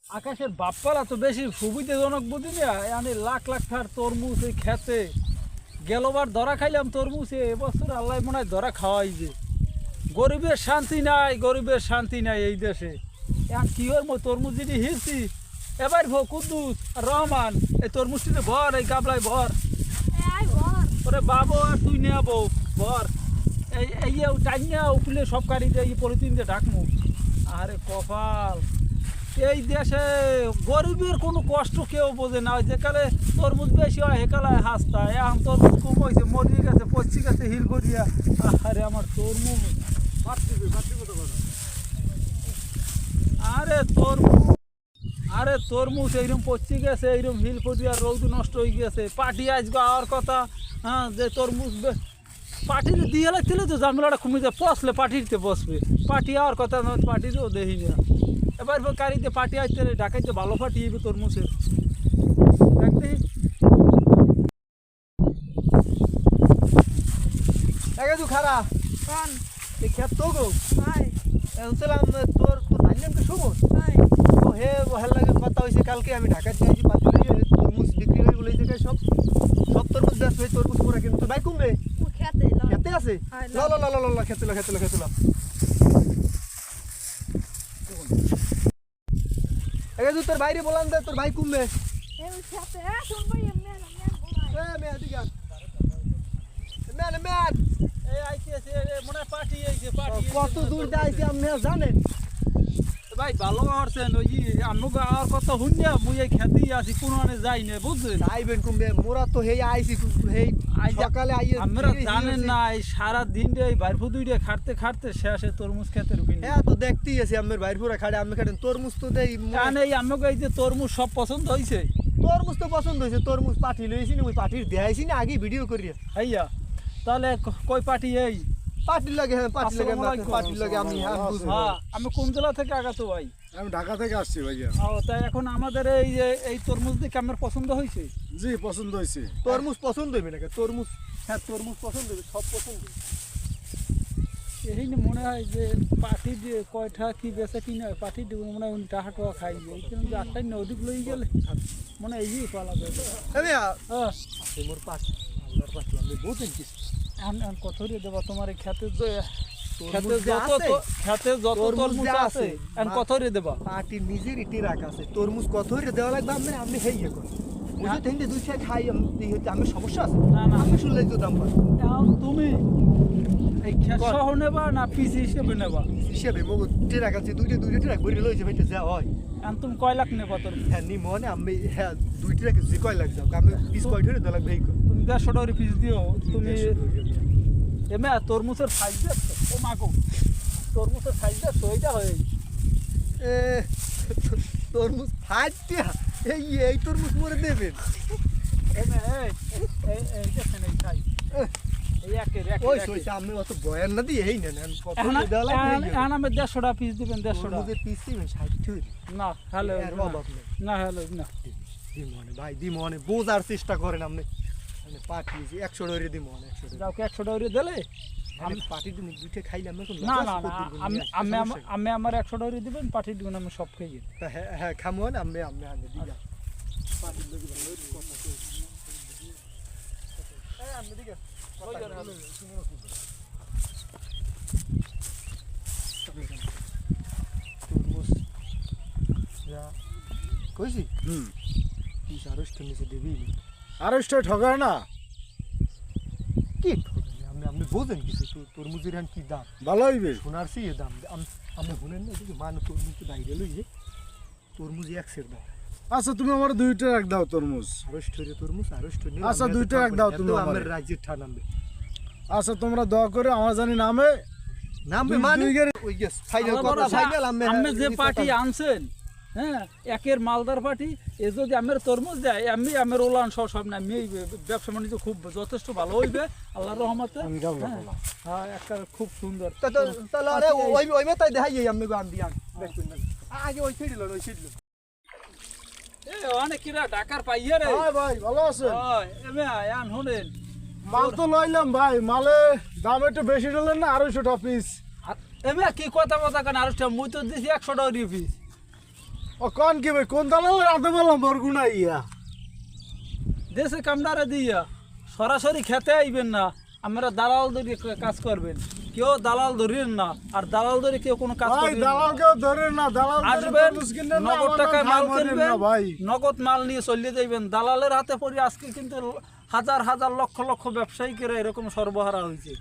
আকাশের বাপ্পালা তো বেশি সুবিধাজনক বুঝি না, মানে লাখ লাখ টাকার তরমুজ এই খেতে গেলবার ধরা খাইলাম তরমুজ, এবছর আল্লাহ মনে হয় ধরা খাওয়াইছে। গরিবের শান্তি নাই, গরিবের শান্তি নাই এই দেশে। এখন কি ওর তরমুজ যদি হিরছি এবার কুদ্দুস আর রহমান এই তরমুজটিতে ভর, এই গাবলায় ভর। ওরে বাবু আর তুই নেবো ভর, এই টাইনা উঠলে সব কারি দিয়ে এই পলিথিন দিয়ে ঢাকমু। আরে কপাল, এই দেশে গরিবের কোনো কষ্ট কেউ বোঝে না। যেকালে তরমুজ বেশি হয় সেকালে হাসতা, এখন তরমুজ কম হয়েছে, মরিয়ে গেছে, পচি গেছে হিল করিয়া। আরে আমার তরমুজ, আরে তরমুজ এইরকম পচি গেছে, এইরকম হিল করিয়া রৌদ নষ্ট হয়ে গেছে। পাটি আসবে আর কথা, হ্যাঁ, যে তরমুজ পাটির দিয়ে লাগছিলে তো জামিলাটা কমে যায়, পচলে পাটিতে বসবে। পাটি আর কথা নয়, পাটিতেও দেখি না। এবার গাড়িতে পাটি আসতে ঢাকাইতে ভালো পাটি এবি তরমুজের দেখতে খারাপ খেত তো গো তোর তোর ভাইলামকে সুমন ও হে হেল লাগে কথা হয়েছে। কালকে আমি ঢাকায় যাই তরমুজ বিক্রি হয়ে বলে জায়গায় সব সব তরমুজ দেশ হয়ে তরমুজ পুরা কিন্তু তোর ভাই কমবে খেতে আছে খেতে তোর বাইরে বলান দে, তোর ভাই কমবে কত দূর যাইছে আপনি জানেন ভাই? ভালো হচ্ছেন ওই আমি আর কথা শুনিয়া মুই এই খেতেই আছি, কোনো মানে যাই না বুঝলেন। আইবেন কমবে মোরা তো হেই আইছি, হেই সকালে আইয়ে আমরা জানেন না এই সারা দিন এই বাইরফু দুইটা খাটতে খাটতে শেষে তরমুজ খেতের উপর। হ্যাঁ তো দেখতেই আছি আমার বাইরফুরা খাড়ে, আমি খাটেন তরমুজ তো দেই মানে এই আমাকে এই যে তরমুজ সব পছন্দ হয়েছে। তরমুজ তো পছন্দ হয়েছে, তরমুজ পাঠি লইছি না, ওই পাঠির দেখাইছি না আগে ভিডিও করিয়া। আইয়া তাহলে কই পাঠি? এই পাটির লাগে, হ্যাঁ পাটির লাগে, পাটির লাগে। আমি কোন জেলা থেকে আগাতো ভাই? আমি ঢাকা থেকে আসছি ভাইয়া। ও তাই এখন আমাদের এই যে এই তরমুজ দেখে আমার পছন্দ হয়েছে। জি পছন্দ হয়েছে। তরমুজ পছন্দ হইবে নাকি? তরমুজ, হ্যাঁ তরমুজ পছন্দ হইবে, সব পছন্দ। এই মনে হয় যে পাটি দিয়ে কয়টা কি বেচে কিনা পাটি দিব মনে হয় টাকা টাকা খাই যায়, কিন্তু আটটাই নদী লই গেলে মনে হয় এই পালা যাবে। মোর পাটি আল্লাহর পাটি আমি বুঝেন কিছু কত রে দেবা তোমার এই খেতে তরমুজ আছে কত রে দেবা? পাটি নিজের ইটি রাখা আছে, তরমুজ কত রে দেওয়া লাগবে আপনি? আপনি হেই এখন বুঝে তিনটে দুই চার খাই আমি সমস্যা আছে না? না আমি শুনলে তো দাম পাই। তুমি এই সহ নেবা না পিস হিসেবে নেবা? হিসেবে মগ টেরা কাছে দুইটা টেরা ভরে লইছে ভাইতে যা হয়। আর তুমি কয় লাখ নেবা তোর? হ্যাঁ নি মনে আমি, হ্যাঁ দুই টেরা কাছে কয় লাখ যাও আমি পিস কয় টেরা দেওয়া লাগবে? তুমি 150 টাকা পিস দিও। তুমি এমে তরমুজের সাইজ দেখছো? ও মাগো তরমুজের সাইজ দেখছো? এইটা হয় তরমুজ ফাটিয়া এই তরমুজ মরে দেবেন। এমে এই দেখেন এই সাইজ এই একের ওই সইছে আমি অত বয়ান না দিয়ে এই নেন কত দেওয়া লাগবে? আমি 150 টাকা পিস দিবেন। 150 টাকা পিস দিবেন 60 না? হ্যালো না হ্যালো না দিমনে ভাই, দিমনে বোঝার চেষ্টা করেন আপনি। মানে পাঠিয়েছি 100 টাকা দিব, 100 টাকা যাও 100 টাকা দিলে আমি পাটি দিন দুইটা খাইলাম এখন। না না আমি আমার 100 টাকা দিবেন, পাটি দিবেন, আমি সব খাই। হ্যাঁ হ্যাঁ খামুন আমি দিলাম পাটি লাগি ভালো কথা কই। এই আমি দিকে তরমুজ যা কইছি তুই আরষ্ট নিচে দিবি? আরষ্ট ঠগায় না কি আপনি বোঝেন কিছু? তরমুজের কি দাম? ভালো হইবে সোনার চেয়ে দাম। আপনি শুনেন না যে মানে তরমুজ বাইরে লইছে, তরমুজ 100 দাম। আচ্ছা তুমি আমার 2 টাকা এক দাও তরমুজ। আরষ্ট রে তরমুজ আরষ্ট নে। আচ্ছা 2 টাকা এক দাও তুমি আমার রাজ্যের ঠা নামবে। আচ্ছা তোমরা দয়া করে আমার জানি নামে মানে ওই গেস ফাইনাল কথা ফাইনাল। আমি যে পার্টি আনছেন, হ্যাঁ একের মালদার পার্টি, এ যদি আমার তরমুজ দেয় আমি আমার ওলান সব না আমি ব্যবসা বাণিজ্য খুব যথেষ্ট ভালো হইবে আল্লাহর রহমতে। হ্যাঁ একটা খুব সুন্দর। তাহলে ওই মেতাই দেখাই আমি গান দিয়ান আগে ওই ছিড়ল ওই ছিড়ল অনেক কিরা ঢাকার পাইয়া রে ভাই ভালো আছে? এমে আন শুনেন মাল তো লইলাম ভাই, মালে দাম একটু বেশি দিলেন না? 250 টাকা পিস। এমে কি কথা কেন? 250 মুই তো দিছি 100 টাকা পিস। ও কোন কি ভাই কোন দালালের হাতে বললাম বরগুনা ইয়া দেশে কামড়ারে দিয়া সরাসরি খেতে আইবেন না, আমরা দালাল ধরে কাজ করবেন। কেউ দালাল ধরেন না, আর দালাল ধরে কেউ কোনো কাজ ভাই করবেন না। দালাল কেউ ধরে না, দালাল ধরে আসবেন, তরমুজ কিনবেন না, নগদ আমার টাকায় নাম মাল খামারেন কিনবেন, না ভাই। নগদ মাল নিয়ে চলে যাইবেন। দালালের হাতে পড়ে আজকে কিন্তু হাজার হাজার লক্ষ লক্ষ ব্যবসায়ীকেরা এরকম সর্বহারা হয়েছে।